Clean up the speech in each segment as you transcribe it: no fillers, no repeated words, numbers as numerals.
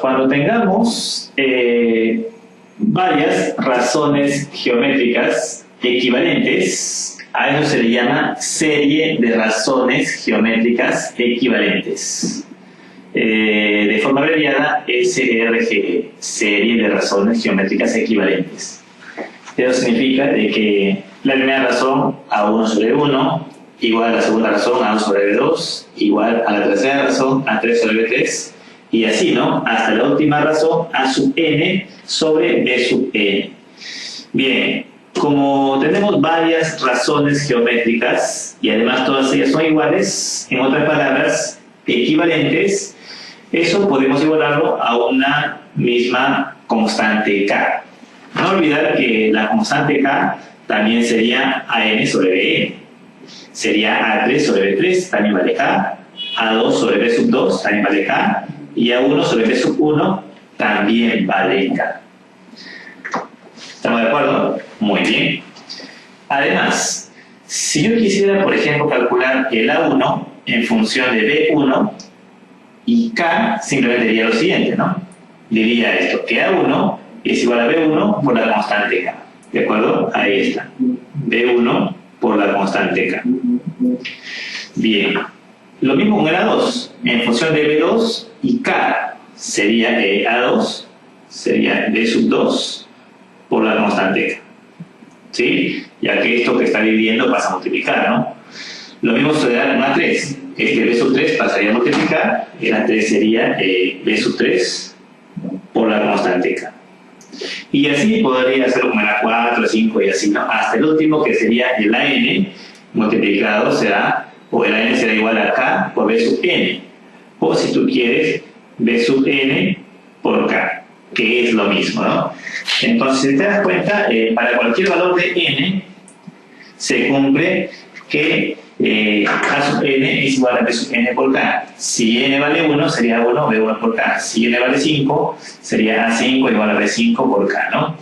Cuando tengamos varias razones geométricas equivalentes, a eso se le llama serie de razones geométricas equivalentes. De forma abreviada, SRGE, serie de razones geométricas equivalentes. Eso significa de que la primera razón A1 sobre 1 igual a la segunda razón A2 sobre B2 igual a la tercera razón A3 sobre B3 y así, ¿no? Hasta la última razón A sub n sobre B sub n. Bien, como tenemos varias razones geométricas y además todas ellas son iguales, en otras palabras, equivalentes, eso podemos igualarlo a una misma constante K. No olvidar que la constante K también sería AN sobre BN. Sería A3 sobre B3, también vale K. A2 sobre B sub 2, también vale K. Y A1 sobre B sub 1, también vale K. ¿Estamos de acuerdo? Muy bien. Además, si yo quisiera, por ejemplo, calcular el A1 en función de B1 y K, simplemente diría lo siguiente, ¿no? Diría esto, que A1 es igual a B1 por la constante K. ¿De acuerdo? Ahí está. B1 por la constante K. Bien. Lo mismo con el A2. En función de B2 y K sería A2, sería B sub 2 por la constante K. ¿Sí? Ya que esto que está dividiendo pasa a multiplicar, ¿no? Lo mismo sucederá con A3. Este B sub 3 pasaría a multiplicar, el A3 sería B sub 3 por la constante K. Y así podría hacerlo como el A4, 5 y así, ¿no? Hasta el último que sería el AN multiplicado será, o el AN será igual a K por B sub N. O si tú quieres, B sub N por K, que es lo mismo, ¿no? Entonces, si te das cuenta, para cualquier valor de N, se cumple que A sub N es igual a B sub N por K. Si N vale 1, sería 1 B1 por K. Si N vale 5, sería A5 igual a B5 por K, ¿no?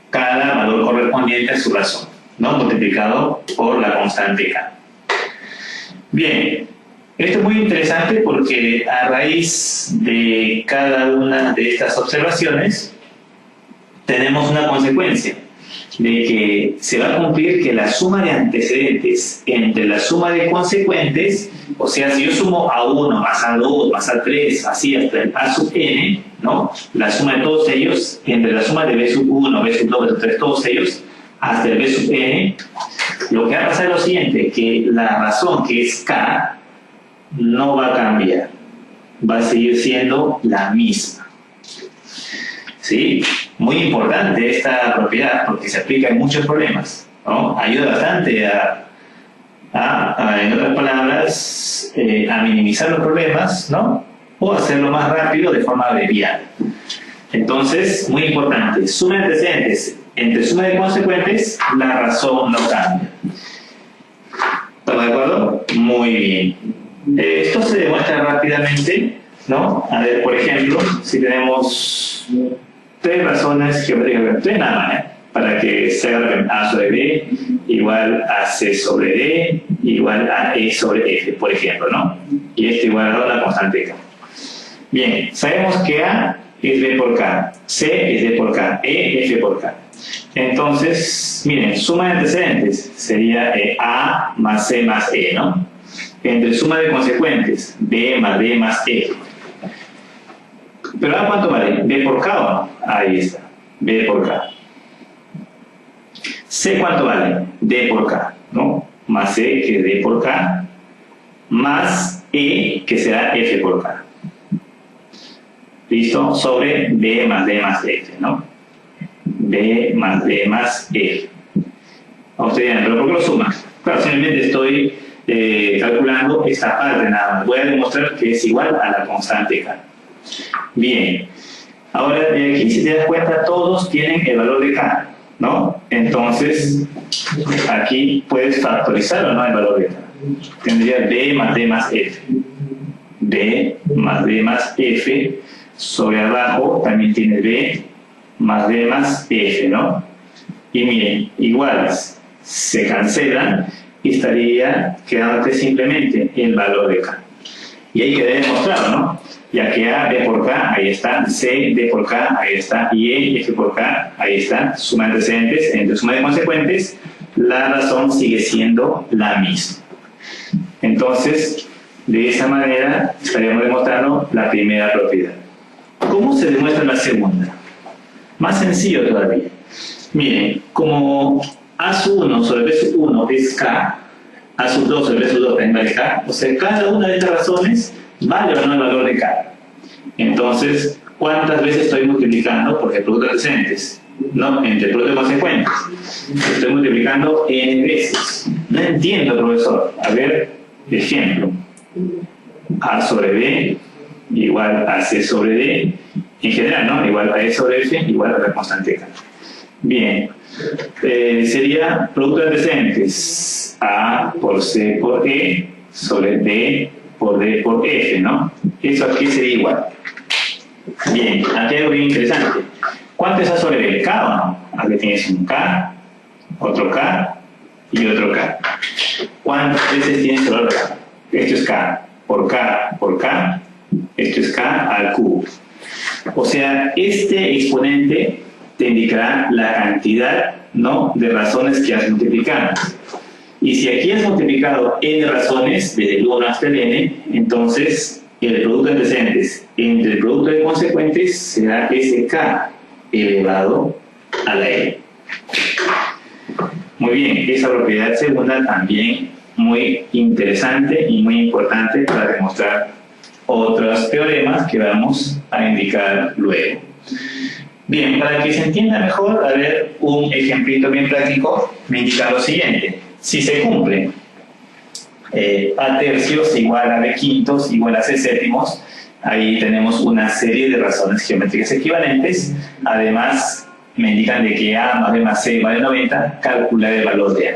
Cada valor correspondiente a su razón, ¿no? Multiplicado por la constante K. Bien, esto es muy interesante porque a raíz de cada una de estas observaciones tenemos una consecuencia de que se va a cumplir que la suma de antecedentes entre la suma de consecuentes, o sea, si yo sumo A1 más A2 más A3, así hasta el A sub n, ¿no? La suma de todos ellos, entre la suma de B sub 1, B sub 2, B sub 3, todos ellos, hasta el B sub n, lo que va a pasar es lo siguiente, que la razón que es K no va a cambiar, va a seguir siendo la misma. ¿Sí? Muy importante esta propiedad porque se aplica en muchos problemas, ¿no? Ayuda bastante en otras palabras, a minimizar los problemas, ¿no? O hacerlo más rápido de forma abreviada. Entonces, muy importante, suma de antecedentes entre suma de consecuentes, la razón no cambia. ¿Estamos de acuerdo? Muy bien. Esto se demuestra rápidamente, ¿no? A ver, por ejemplo, si tenemos tres razones geométricas, tres nada más, para que sea A sobre B igual a C sobre D igual a E sobre F, por ejemplo, ¿no? Y esto igual a la constante K. Bien, sabemos que A es B por K, C es D por K, E F por K. Entonces, miren, suma de antecedentes sería A más C más E, ¿no? Entre suma de consecuentes, B más D más E. Pero ¿a cuánto vale? ¿B por K o no? Ahí está, B por K. C ¿cuánto vale? D por K, ¿no? Más C, que es D por K, más E, que será F por K. ¿Listo? Sobre B más D más F, ¿no? B más D más F. A ustedes dirán, ¿pero por qué lo suman? Claro, simplemente estoy calculando esta parte nada más. Voy a demostrar que es igual a la constante K. Bien. Ahora, de aquí, si te das cuenta, todos tienen el valor de K, ¿no? Entonces, aquí puedes factorizar o no el valor de K. Tendría B más D más F. B más D más F. Sobre abajo también tiene B más D más F, ¿no? Y miren, iguales se cancelan y estaría quedándote simplemente el valor de K. Y ahí queda demostrado, ¿no? Ya que A, B por K, ahí está, C, D por K, ahí está, y E, F por K, ahí está, suma de antecedentes entre suma de consecuentes, la razón sigue siendo la misma. Entonces, de esa manera estaríamos demostrando la primera propiedad. ¿Cómo se demuestra la segunda? Más sencillo todavía. Miren, como A sub 1 sobre B sub 1 es K, A sub 2 sobre B sub 2 también vale K, o sea, cada una de estas razones vale o no el valor de K. Entonces, ¿cuántas veces estoy multiplicando por el producto de antecedentes? No, entre el producto de consecuentes. Estoy multiplicando n veces. No entiendo, profesor. A ver, ejemplo. A sobre B igual a C sobre D. En general, ¿no? Igual a E sobre F igual a la constante K. Bien. Sería producto de antecedentes. A por C por E sobre D por D por F, ¿no? Eso aquí sería igual. Bien, aquí hay algo bien interesante. ¿Cuánto es A sobre B? ¿K o no? Aquí tienes un K, otro K y otro K. ¿Cuántas veces tienes el valor de K? Esto es K por K, esto es K al cubo. O sea, este exponente te indicará la cantidad, ¿no?, de razones que has multiplicado. Y si aquí has multiplicado n razones, desde el 1 hasta el n, entonces el producto de antecedentes entre el producto de consecuentes será sk elevado a la n. Muy bien, esa propiedad segunda también muy interesante y muy importante para demostrar otros teoremas que vamos a indicar luego. Bien, para que se entienda mejor, a ver un ejemplito bien práctico, me indica lo siguiente. Si se cumple A tercios igual a B quintos igual a C séptimos, ahí tenemos una serie de razones geométricas equivalentes. Además, me indican de que A más B más C vale 90, calcular el valor de A.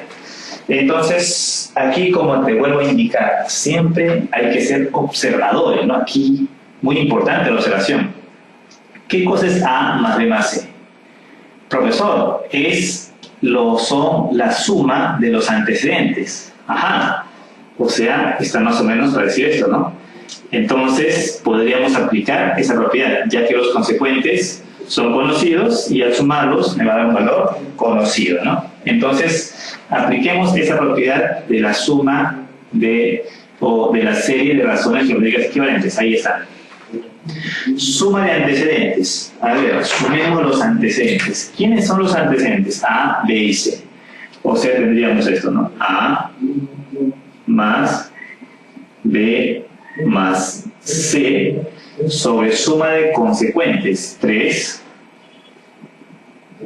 Entonces, aquí como te vuelvo a indicar, siempre hay que ser observadores, ¿no? Aquí, muy importante la observación. ¿Qué cosa es A más B más C? Profesor, son la suma de los antecedentes. Ajá. O sea, está más o menos para decir esto, ¿no? Entonces, podríamos aplicar esa propiedad, ya que los consecuentes son conocidos y al sumarlos me va a dar un valor conocido, ¿no? Entonces, apliquemos esa propiedad de la suma o de la serie de razones geométricas equivalentes. Ahí está. Suma de antecedentes. A ver, sumemos los antecedentes. ¿Quiénes son los antecedentes? A, B y C. O sea, tendríamos esto, ¿no? A más B más C sobre suma de consecuentes. 3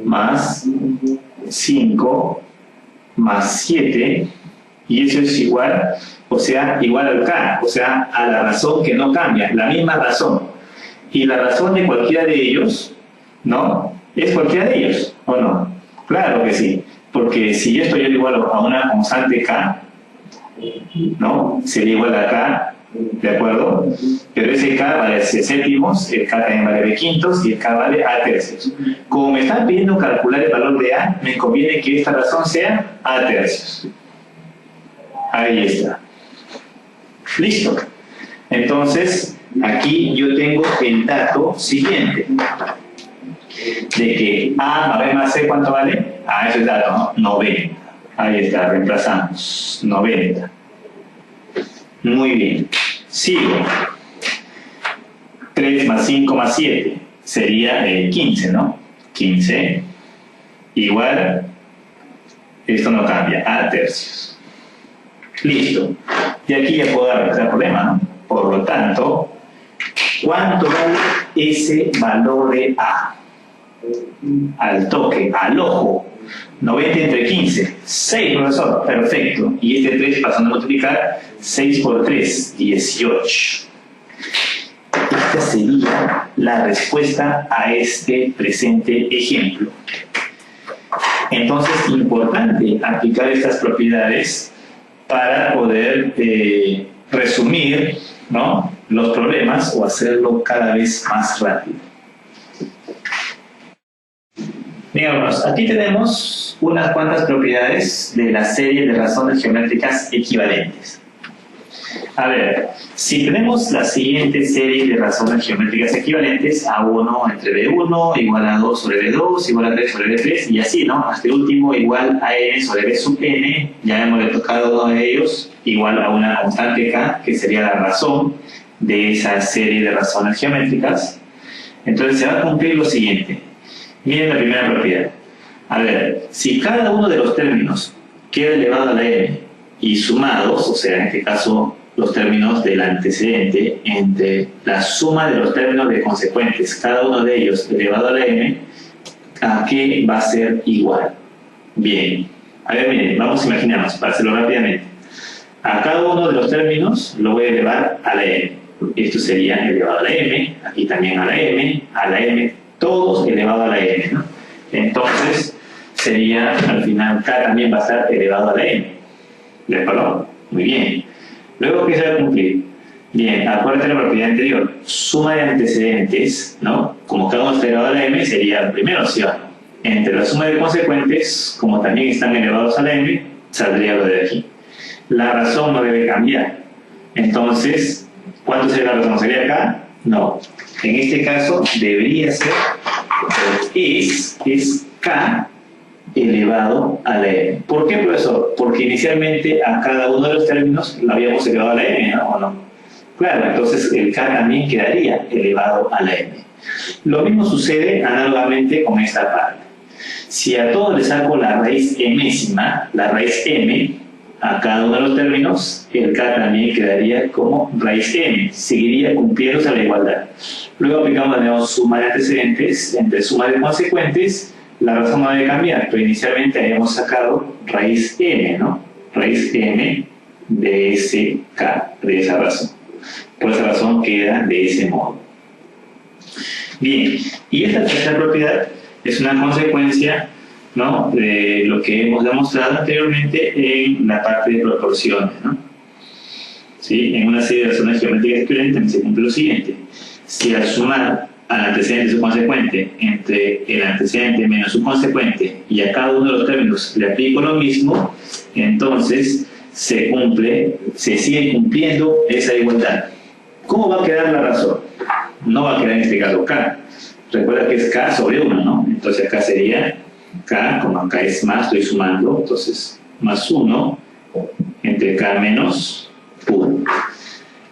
más 5 más 7. Y eso es igual, o sea, igual al K, o sea, a la razón que no cambia, la misma razón. Y la razón de cualquiera de ellos, ¿no?, es cualquiera de ellos, ¿o no? Claro que sí, porque si esto yo igual a una constante K, ¿no?, sería igual a K, ¿de acuerdo? Pero ese K vale C séptimos, el K también vale B quintos y el K vale A tercios. Como me están pidiendo calcular el valor de A, me conviene que esta razón sea A tercios. Ahí está. Listo. Entonces, aquí yo tengo el dato siguiente. De que A más B más C, ¿cuánto vale? Ah, ese es el dato, ¿no? 90. Ahí está, reemplazamos. 90. Muy bien. Sigo. 3 más 5 más 7 sería 15, ¿no? 15 igual, esto no cambia, A tercios. Listo. Y aquí ya puedo dar el problema, ¿no? Por lo tanto, ¿cuánto vale ese valor de A? Al toque, al ojo. 90 entre 15. 6, profesor. Perfecto. Y este 3 pasando a multiplicar, 6 por 3, 18. Esta sería la respuesta a este presente ejemplo. Entonces, importante aplicar estas propiedades para poder resumir, ¿no?, los problemas o hacerlo cada vez más rápido. Digamos, aquí tenemos unas cuantas propiedades de la serie de razones geométricas equivalentes. A ver, si tenemos la siguiente serie de razones geométricas equivalentes, A1 entre B1 igual a 2 sobre B2 igual a 3 sobre B3 y así, ¿no? Hasta el último igual a n sobre B sub n, ya hemos tocado uno de ellos, igual a una constante k, que sería la razón de esa serie de razones geométricas. Entonces se va a cumplir lo siguiente. Miren la primera propiedad. A ver, si cada uno de los términos queda elevado a la m y sumados, o sea, en este caso los términos del antecedente entre la suma de los términos de consecuentes, cada uno de ellos elevado a la m, ¿a qué va a ser igual? Bien, a ver, miren, vamos a imaginarnos, para hacerlo rápidamente. A cada uno de los términos lo voy a elevar a la m. Esto sería elevado a la m, aquí también a la m, todos elevado a la m, ¿no? Entonces, sería, al final, k también va a estar elevado a la m. ¿De acuerdo? Muy bien. Luego, ¿qué se va a cumplir? Bien, acuérdate de la propiedad anterior. Suma de antecedentes, ¿no? Como cada uno está elevado a la m, sería la primera opción. Entre la suma de consecuentes, como también están elevados a la m, saldría lo de aquí. La razón no debe cambiar. Entonces, ¿cuánto sería la razón? ¿Sería k? No. En este caso, debería ser, es k elevado a la m. ¿Por qué, profesor? Porque inicialmente a cada uno de los términos lo habíamos elevado a la m, ¿no? ¿O no? Claro, entonces el k también quedaría elevado a la m. Lo mismo sucede análogamente con esta parte. Si a todos le saco la raíz mésima, la raíz m, a cada uno de los términos, el k también quedaría como raíz m, seguiría cumpliéndose la igualdad. Luego aplicamos de nuevo suma de antecedentes entre suma de consecuentes. La razón no debe cambiar, pero inicialmente habíamos sacado raíz m, ¿no? Raíz m de ese k, de esa razón. Por esa razón queda de ese modo. Bien, y esta tercera propiedad es una consecuencia, ¿no?, de lo que hemos demostrado anteriormente en la parte de proporciones, ¿no? ¿Sí? En una serie de razones geométricas equivalentes se cumple lo siguiente. Si al sumar al antecedente y su consecuente entre el antecedente menos su consecuente y a cada uno de los términos le aplico lo mismo, entonces se sigue cumpliendo esa igualdad. ¿Cómo va a quedar la razón? No va a quedar en este caso k. Recuerda que es k sobre 1, ¿no? Entonces acá sería k, como acá es más, estoy sumando, entonces más 1 entre k menos 1.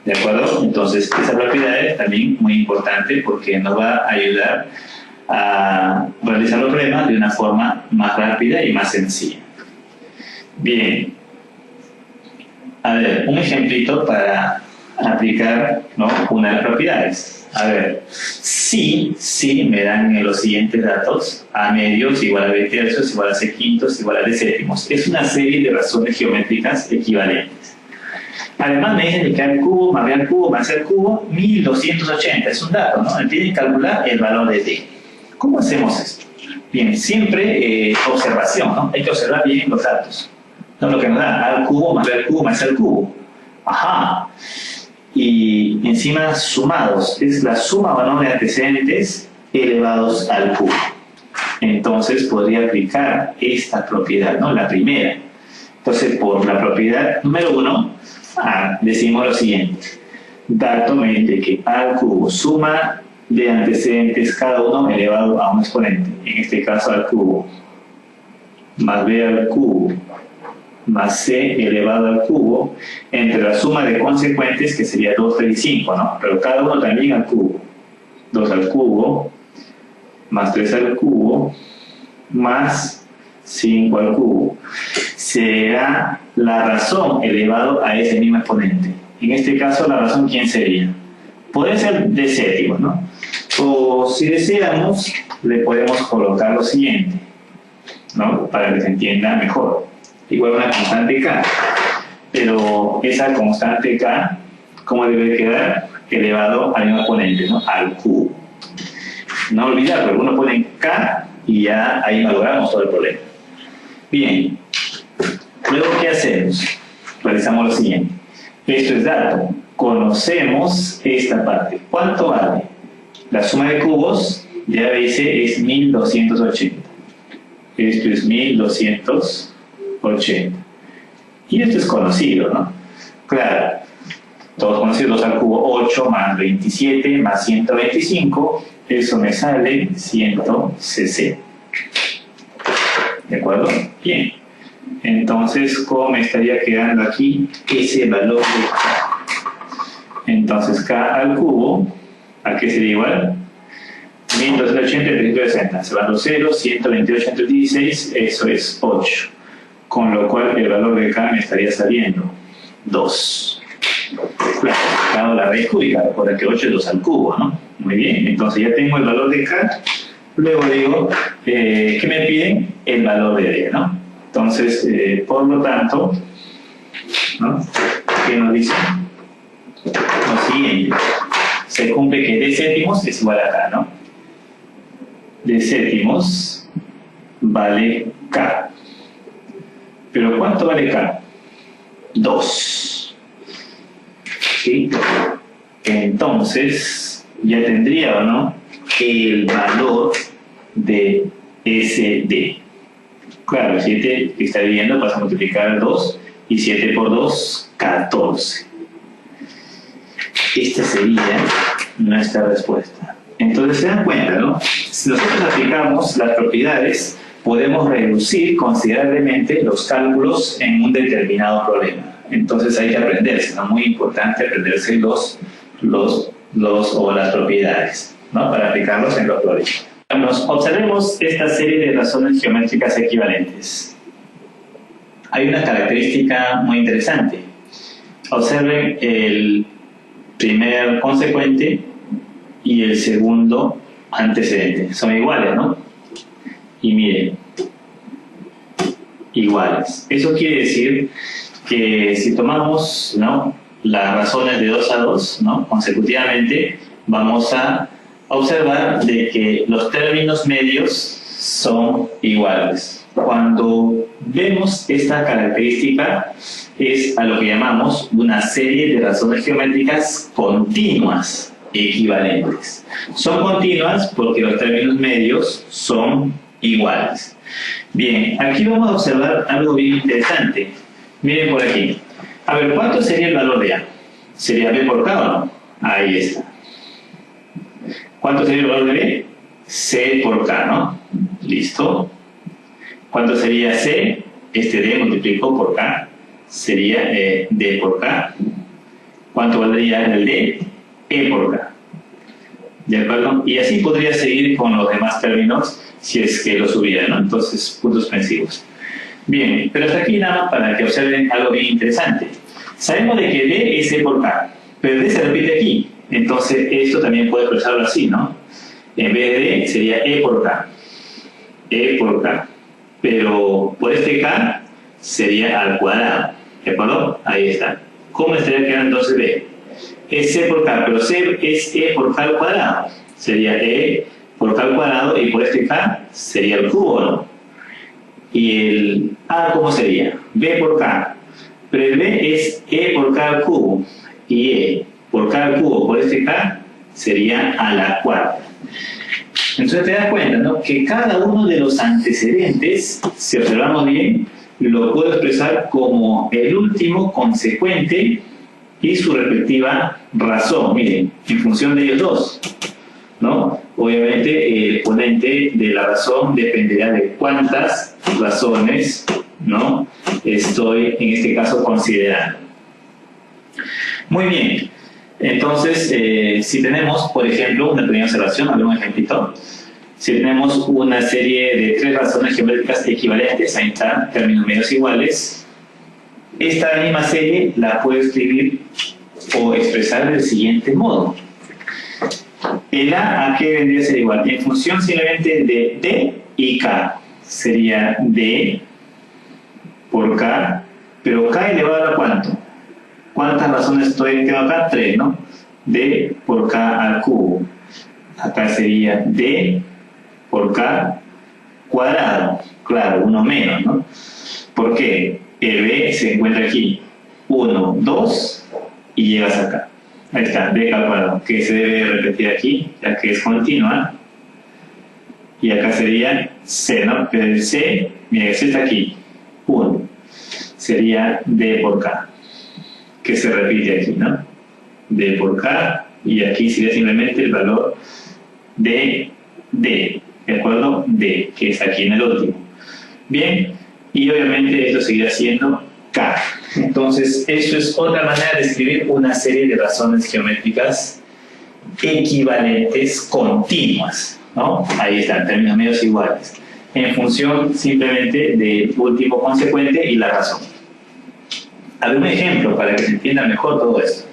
¿De acuerdo? Entonces, esa propiedad es también muy importante porque nos va a ayudar a realizar los problemas de una forma más rápida y más sencilla. Bien. A ver, un ejemplito para aplicar, ¿no?, una de las propiedades. A ver, si me dan los siguientes datos: a medios igual a b tercios igual a c quintos igual a d séptimos. Es una serie de razones geométricas equivalentes. Además me dicen que al cubo más b al cubo más c al cubo, 1280. Es un dato, ¿no? Tienen que calcular el valor de d. ¿Cómo hacemos esto? Bien, siempre observación, ¿no? Hay que observar bien los datos. ¿No? Lo que nos da a al cubo más b al cubo más c al cubo. Ajá. Y encima sumados. Es la suma o no de antecedentes elevados al cubo. Entonces podría aplicar esta propiedad, ¿no? La primera. Entonces, por la propiedad número 1, decimos lo siguiente: dato me dice que a al cubo, suma de antecedentes cada uno elevado a un exponente, en este caso al cubo, más b al cubo más c elevado al cubo, entre la suma de consecuentes, que sería 2, 3 y 5, ¿no? Pero cada uno también al cubo. 2 al cubo más 3 al cubo más 5 al cubo. Será la razón elevado a ese mismo exponente. En este caso, la razón, ¿quién sería? Puede ser de séptimos, ¿no? O si deseamos, le podemos colocar lo siguiente, ¿no?, para que se entienda mejor. Igual una constante k. Pero esa constante k, ¿cómo debe quedar? Elevado al mismo exponente, ¿no?, al cubo. No olvidar, porque uno pone k y ya ahí valoramos todo el problema. Bien. Luego, ¿qué hacemos? Realizamos lo siguiente. Esto es dato. Conocemos esta parte. ¿Cuánto vale? La suma de cubos, ya dice, es 1280. Esto es 1280. Y esto es conocido, ¿no? Claro. todos conocidos, 2 al cubo, 8 más 27 más 125, eso me sale 160. ¿De acuerdo? Bien. Entonces, ¿cómo me estaría quedando aquí ese valor de K? Entonces, K al cubo, ¿a qué sería igual? 1280 y 360. Se van los ceros, 128 entre 16, eso es 8. Con lo cual, el valor de K me estaría saliendo 2. Claro, la raíz cúbica, recuerda que 8 es 2 al cubo, ¿no? Muy bien, entonces ya tengo el valor de K. Luego digo, ¿qué me piden? El valor de D, ¿no? Entonces, por lo tanto, ¿no? ¿Qué nos dice? Lo siguiente. Se cumple que D séptimos es igual a K, ¿no? D séptimos vale K. ¿Pero cuánto vale K? 2. ¿Sí? Entonces, ya tendría, ¿o no?, el valor de SD. Claro, 7 que está dividiendo pasa a multiplicar 2 y 7 por 2, 14. Esta sería nuestra respuesta. Entonces se dan cuenta, ¿no? Si nosotros aplicamos las propiedades, podemos reducir considerablemente los cálculos en un determinado problema. Entonces hay que aprenderse, ¿no? Muy importante aprenderse o las propiedades, ¿no? Para aplicarlos en los problemas. Observemos esta serie de razones geométricas equivalentes. Hay una característica muy interesante. Observen el primer consecuente y el segundo antecedente. Son iguales, ¿no? Y miren, iguales. Eso quiere decir que si tomamos, ¿no?, las razones de 2 a 2, ¿no?, consecutivamente, vamos a observar de que los términos medios son iguales. Cuando vemos esta característica, es a lo que llamamos una serie de razones geométricas continuas equivalentes. Son continuas porque los términos medios son iguales. Bien, aquí vamos a observar algo bien interesante. Miren por aquí. A ver, ¿cuánto sería el valor de A? ¿Sería B por K o no? Ahí está. ¿Cuánto sería el valor de B? C por K, ¿no? Listo. ¿Cuánto sería C? Este D multiplicado por K sería D por K. ¿Cuánto valdría el D? E por K. ¿De acuerdo? Y así podría seguir con los demás términos si es que los hubiera, ¿no? Entonces, puntos suspensivos. Bien, pero hasta aquí nada más para que observen algo bien interesante. Sabemos de que D es E por K, pero D se repite aquí. Entonces, esto también puede expresarlo así, ¿no? En vez de D sería E por K. E por K. Pero por este K sería al cuadrado. ¿De acuerdo? Ahí está. ¿Cómo estaría quedando entonces B? Es C por K, pero C es E por K al cuadrado. Sería E por K al cuadrado y por este K sería el cubo, ¿no? Y el A, ¿cómo sería? B por K. Pero el B es E por K al cubo. Y E por K al cubo por este K sería a la cuarta. Entonces te das cuenta, ¿no?, que cada uno de los antecedentes, si observamos bien, lo puedo expresar como el último consecuente y su respectiva razón. Miren, en función de ellos dos, ¿no? Obviamente el exponente de la razón dependerá de cuántas razones, ¿no?, estoy en este caso considerando. Muy bien. Entonces, si tenemos, por ejemplo, una pequeña observación, a ver un ejemplito. Si tenemos una serie de 3 razones geométricas equivalentes, ahí están, términos medios iguales, esta misma serie la puedo escribir o expresar del siguiente modo. El ¿a qué vendría a ser igual? En función simplemente de D y K. Sería D por K, pero K elevado a ¿cuánto? ¿Cuántas razones tengo acá? 3, ¿no? D por K al cubo. Acá sería D por K cuadrado. Claro, uno menos, ¿no? ¿Por qué? El B se encuentra aquí. 1, 2 y llegas acá. Ahí está, D al cuadrado, que se debe repetir aquí, ya que es continua. Y acá sería C, ¿no? Pero el C, mira, el C está aquí. 1. Sería D por K, que se repite aquí, ¿no? D por K, y aquí sería simplemente el valor de D, ¿de acuerdo? D, que es aquí en el último. Bien, y obviamente esto seguirá siendo K. Entonces, eso es otra manera de escribir una serie de razones geométricas equivalentes continuas, ¿no? Ahí están, términos medios iguales, en función simplemente del último consecuente y la razón. A ver, un ejemplo para que se entienda mejor todo esto.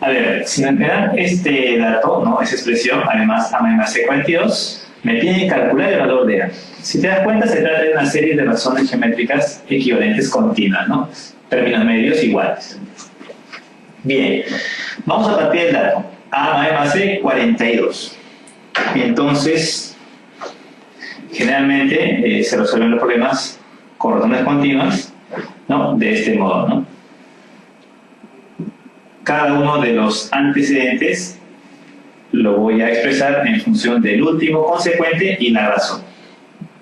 A ver, si me dan este dato, ¿no? Esa expresión, además A más C 42, me tiene que calcular el valor de A. Si te das cuenta, se trata de una serie de razones geométricas equivalentes continuas, ¿no? Términos medios iguales. Bien, vamos a partir del dato. A más C 42. Y entonces, generalmente se resuelven los problemas con razones continuas, ¿no? De este modo, ¿no? Cada uno de los antecedentes lo voy a expresar en función del último consecuente y la razón.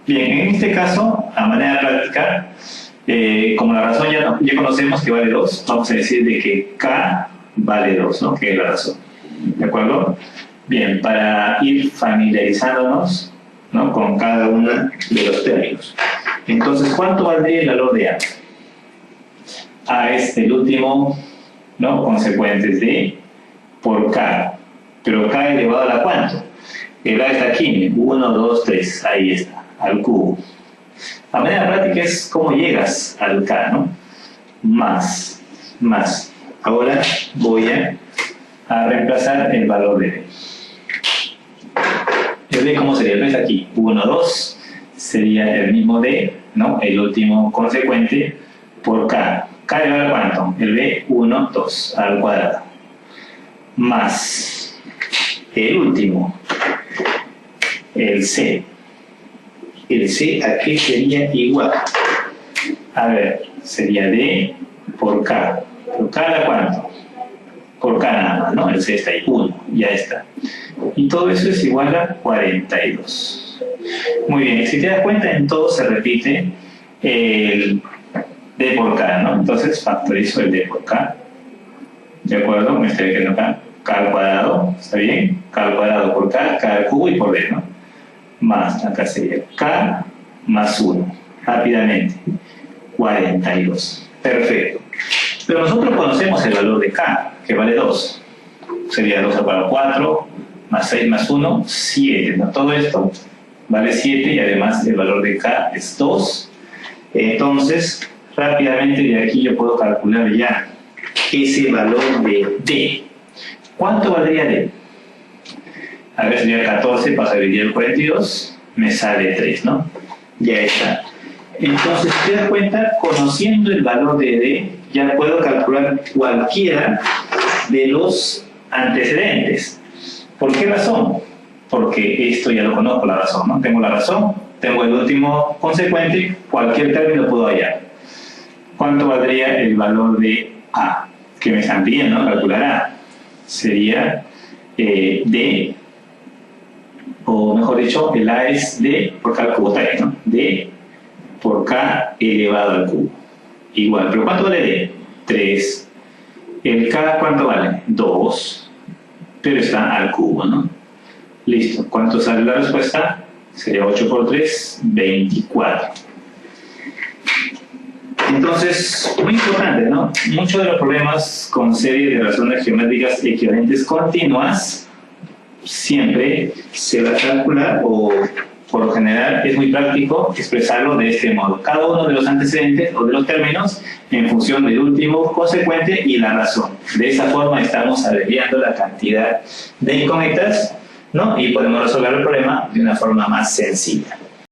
Bien, en este caso, a manera práctica, como la razón ya conocemos que vale 2, vamos a decir de que K vale 2, ¿no? Que es la razón. ¿De acuerdo? Bien, para ir familiarizándonos, ¿no? Con cada uno de los términos. Entonces, ¿cuánto valdría el valor de A? A es el último, ¿no? Consecuentes de por K. Pero K elevado a la ¿cuánto? El A está aquí, 1, 2, 3, ahí está, al cubo. La manera práctica es cómo llegas al K, ¿no? Más. Ahora voy a reemplazar el valor de B. El B, ¿cómo sería? El B está aquí, 1, 2, sería el mismo D, ¿no? El último consecuente por K. K elevado a ¿cuánto? El B, 1, 2, al cuadrado. Más el último, el C. El C aquí sería igual. A ver, sería D por K. ¿Por K da cuánto? Por K nada más, ¿no? El C está ahí, 1, ya está. Y todo eso es igual a 42. Muy bien, si te das cuenta, en todo se repite el D por K, ¿no? Entonces factorizo el D por K. ¿De acuerdo? Me estoy quedando acá. K al cuadrado, ¿está bien? K al cuadrado por K, K al cubo y por D, ¿no? Más, acá sería K más 1. Rápidamente. 42. Perfecto. Pero nosotros conocemos el valor de K, que vale 2. Sería 2 al cuadrado 4, más 6 más 1, 7. ¿No? Todo esto vale 7 y además el valor de K es 2. Entonces, rápidamente de aquí yo puedo calcular ya ese valor de D. ¿Cuánto valdría D? A ver, sería 14, paso a dividir el 42, me sale 3, ¿no? Ya está. Entonces, si te das cuenta, conociendo el valor de D, ya puedo calcular cualquiera de los antecedentes. ¿Por qué razón? Porque esto ya lo conozco, la razón, ¿no? Tengo la razón, tengo el último consecuente, cualquier término puedo hallar. ¿Cuánto valdría el valor de A? Que me están pidiendo, ¿no? Calcular A. Sería D, o mejor dicho, el A es D por K al cubo, está ahí, ¿no? D por K elevado al cubo. Igual, ¿pero cuánto vale D? 3. ¿El K cuánto vale? 2. Pero está al cubo, ¿no? Listo. ¿Cuánto sale la respuesta? Sería 8 por 3, 24. Entonces, muy importante, ¿no? Muchos de los problemas con series de razones geométricas equivalentes continuas siempre se va a calcular, o por lo general es muy práctico expresarlo de este modo. Cada uno de los antecedentes o de los términos en función del último consecuente y la razón. De esa forma estamos abreviando la cantidad de incógnitas, ¿no? Y podemos resolver el problema de una forma más sencilla.